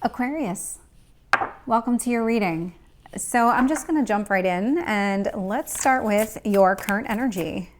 Aquarius, welcome to your reading. So I'm just going to jump right in and let's start with your current energy.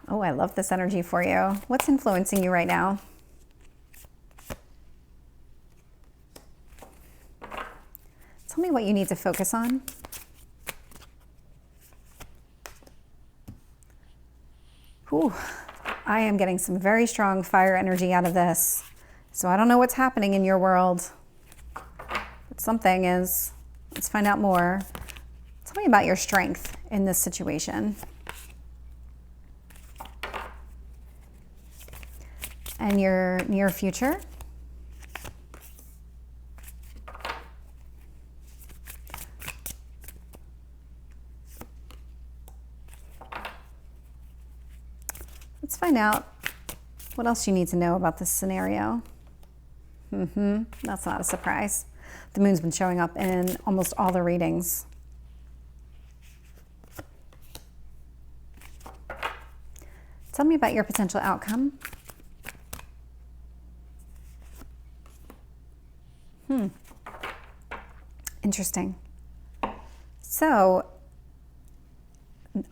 Oh, I love this energy for you. What's influencing you right now? Tell me what you need to focus on. Ooh, I am getting some very strong fire energy out of this. So I don't know what's happening in your world, but something is. Let's find out more. Tell me about your strength in this situation. And your near future. Let's find out what else you need to know about this scenario. That's not a surprise. The moon's been showing up in almost all the readings. Tell me about your potential outcome. Interesting. So,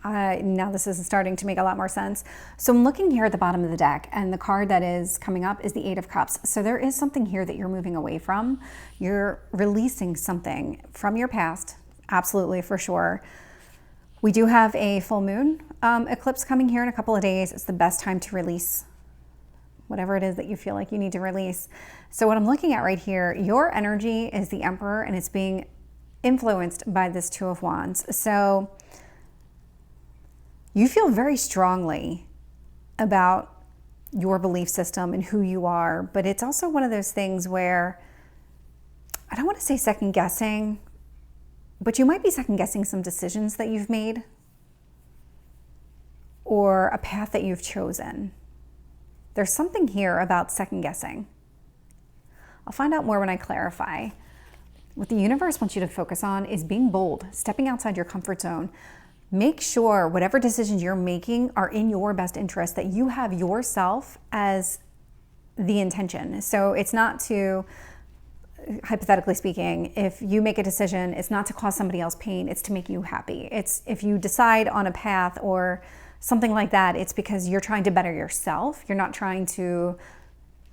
now this is starting to make a lot more sense. So I'm looking here at the bottom of the deck, and the card that is coming up is the Eight of Cups. So there is something here that you're moving away from. You're releasing something from your past, absolutely, for sure. We do have a full moon eclipse coming here in a couple of days. It's the best time to release whatever it is that you feel like you need to release. So what I'm looking at right here, your energy is the Emperor, and it's being influenced by this Two of Wands. So you feel very strongly about your belief system and who you are, but it's also one of those things where, I don't want to say second guessing, but you might be second guessing some decisions that you've made or a path that you've chosen. There's something here about second guessing. I'll find out more when I clarify. What the universe wants you to focus on is being bold, stepping outside your comfort zone. Make sure whatever decisions you're making are in your best interest, that you have yourself as the intention. So it's not to, hypothetically speaking, if you make a decision, it's not to cause somebody else pain, it's to make you happy. It's if you decide on a path or something like that, it's because you're trying to better yourself. You're not trying to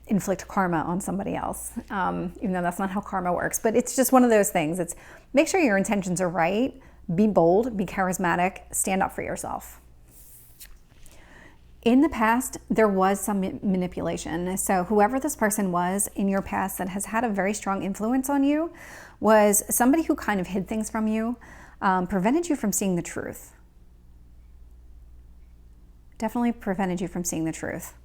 inflict karma on somebody else, even though that's not how karma works. But it's just one of those things. It's make sure your intentions are right. Be bold, be charismatic, stand up for yourself. In the past, there was some manipulation. So whoever this person was in your past that has had a very strong influence on you was somebody who kind of hid things from you, prevented you from seeing the truth. Definitely prevented you from seeing the truth.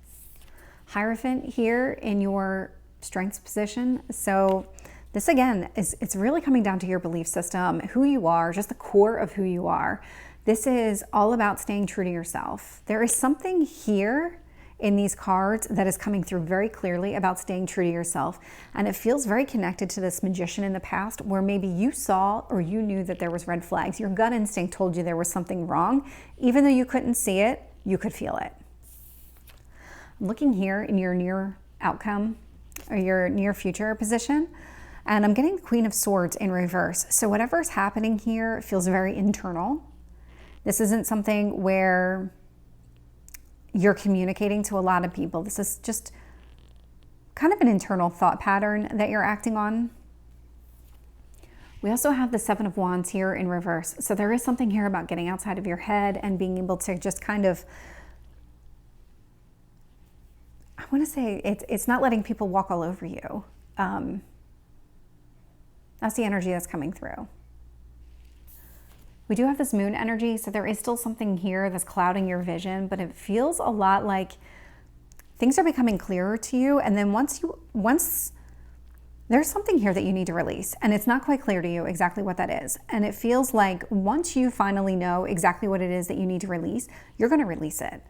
Hierophant here in your strengths position. So this again, it's really coming down to your belief system, who you are, just the core of who you are. This is all about staying true to yourself. There is something here in these cards that is coming through very clearly about staying true to yourself. And it feels very connected to this magician in the past where maybe you saw or you knew that there was red flags. Your gut instinct told you there was something wrong. Even though you couldn't see it, you could feel it. I'm looking here in your near outcome or your near future position. And I'm getting the Queen of Swords in reverse. So whatever is happening here feels very internal. This isn't something where you're communicating to a lot of people. This is just kind of an internal thought pattern that you're acting on. We also have the Seven of Wands here in reverse. So there is something here about getting outside of your head and being able to just kind of, I want to say it's not letting people walk all over you. That's the energy that's coming through. We do have this moon energy, so there is still something here that's clouding your vision, but it feels a lot like things are becoming clearer to you. And then once there's something here that you need to release, and it's not quite clear to you exactly what that is. And it feels like once you finally know exactly what it is that you need to release, you're going to release it.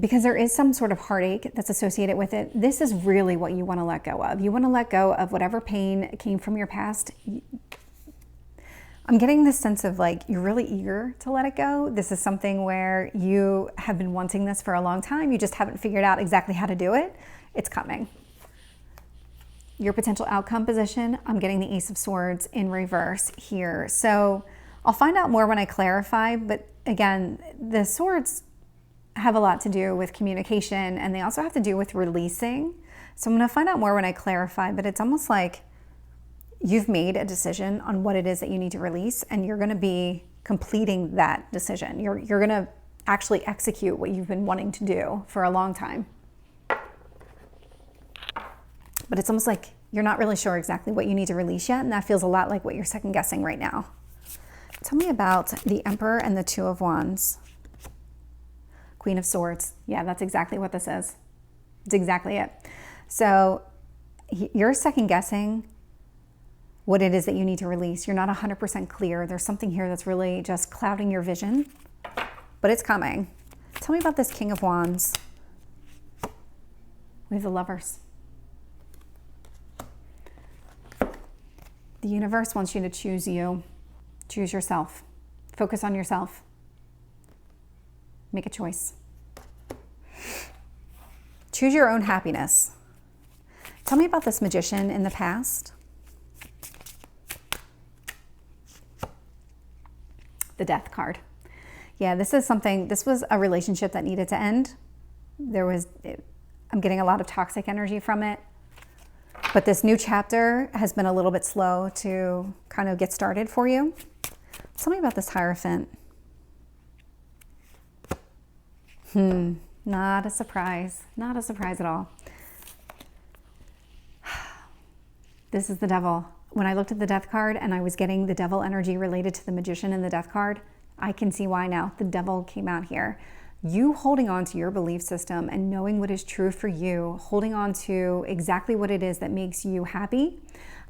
Because there is some sort of heartache that's associated with it. This is really what you want to let go of. You want to let go of whatever pain came from your past. I'm getting this sense of like, you're really eager to let it go. This is something where you have been wanting this for a long time. You just haven't figured out exactly how to do it. It's coming. Your potential outcome position, I'm getting the Ace of Swords in reverse here. So I'll find out more when I clarify, but again, the swords have a lot to do with communication, and they also have to do with releasing. So I'm going to find out more when I clarify, but it's almost like you've made a decision on what it is that you need to release, and you're going to be completing that decision. You're going to actually execute what you've been wanting to do for a long time. But it's almost like you're not really sure exactly what you need to release yet, and that feels a lot like what you're second guessing right now. Tell me about the Emperor and the Two of Wands. Queen of Swords. Yeah, that's exactly what this is. It's exactly it. So you're second guessing what it is that you need to release. You're not 100% clear. There's something here that's really just clouding your vision, but it's coming. Tell me about this King of Wands. We have the Lovers. The universe wants you to choose you. Choose yourself. Focus on yourself. Make a choice. Choose your own happiness. Tell me about this Magician in the past. The Death card. Yeah, this is something, this was a relationship that needed to end. I'm getting a lot of toxic energy from it. But this new chapter has been a little bit slow to kind of get started for you. Tell me about this Hierophant. Not a surprise. Not a surprise at all. This is the Devil. When I looked at the Death card and I was getting the Devil energy related to the Magician and the Death card, I can see why now. The Devil came out here. You holding on to your belief system and knowing what is true for you, holding on to exactly what it is that makes you happy,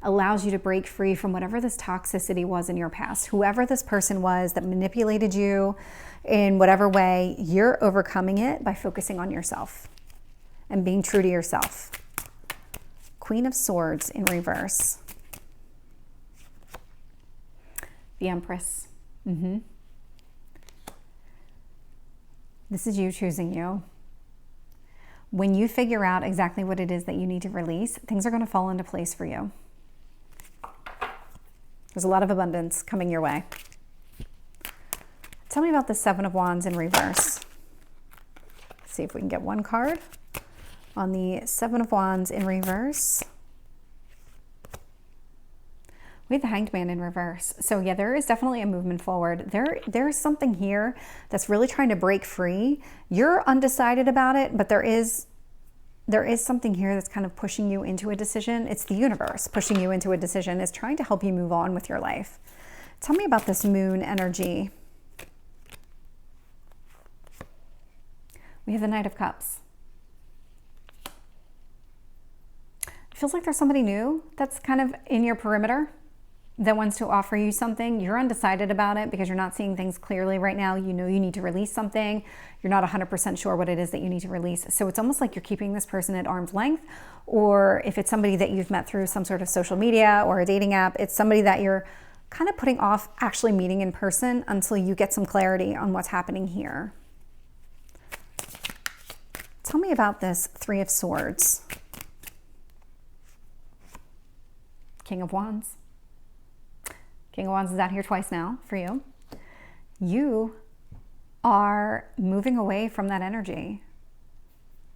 allows you to break free from whatever this toxicity was in your past. Whoever this person was that manipulated you in whatever way, you're overcoming it by focusing on yourself and being true to yourself. Queen of Swords in reverse. The Empress. This is you choosing you. When you figure out exactly what it is that you need to release, things are going to fall into place for you. There's a lot of abundance coming your way. Tell me about the Seven of Wands in reverse. Let's see if we can get one card on the Seven of Wands in reverse. We have the Hanged Man in reverse. So yeah, there is definitely a movement forward. There's something here that's really trying to break free. You're undecided about it, but there is something here that's kind of pushing you into a decision. It's the universe pushing you into a decision. It's trying to help you move on with your life. Tell me about this Moon energy. We have the Knight of Cups. It feels like there's somebody new that's kind of in your perimeter that wants to offer you something. You're undecided about it because you're not seeing things clearly right now. You know you need to release something. You're not 100% sure what it is that you need to release. So it's almost like you're keeping this person at arm's length, or if it's somebody that you've met through some sort of social media or a dating app, it's somebody that you're kind of putting off actually meeting in person until you get some clarity on what's happening here. Tell me about this Three of Swords. King of Wands. King of Wands is out here twice now for you. You are moving away from that energy.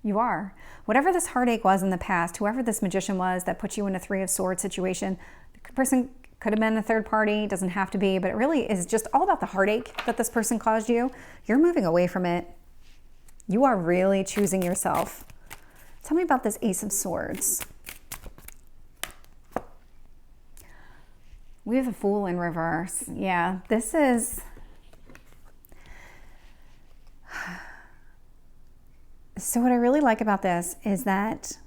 You are. Whatever this heartache was in the past, whoever this Magician was that put you in a Three of Swords situation, the person could have been a third party, doesn't have to be, but it really is just all about the heartache that this person caused you. You're moving away from it. You are really choosing yourself. Tell me about this Ace of Swords. We have the Fool in reverse. Yeah, this is... So what I really like about this is that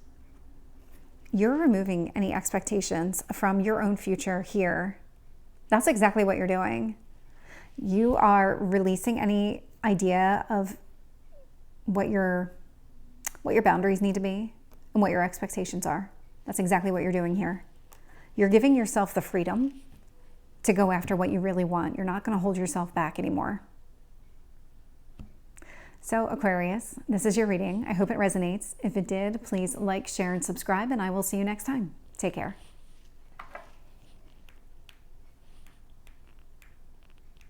you're removing any expectations from your own future here. That's exactly what you're doing. You are releasing any idea of what your boundaries need to be and what your expectations are. That's exactly what you're doing here. You're giving yourself the freedom to go after what you really want. You're not going to hold yourself back anymore. So Aquarius, this is your reading. I hope it resonates. If it did, please like, share, and subscribe, and I will see you next time. Take care.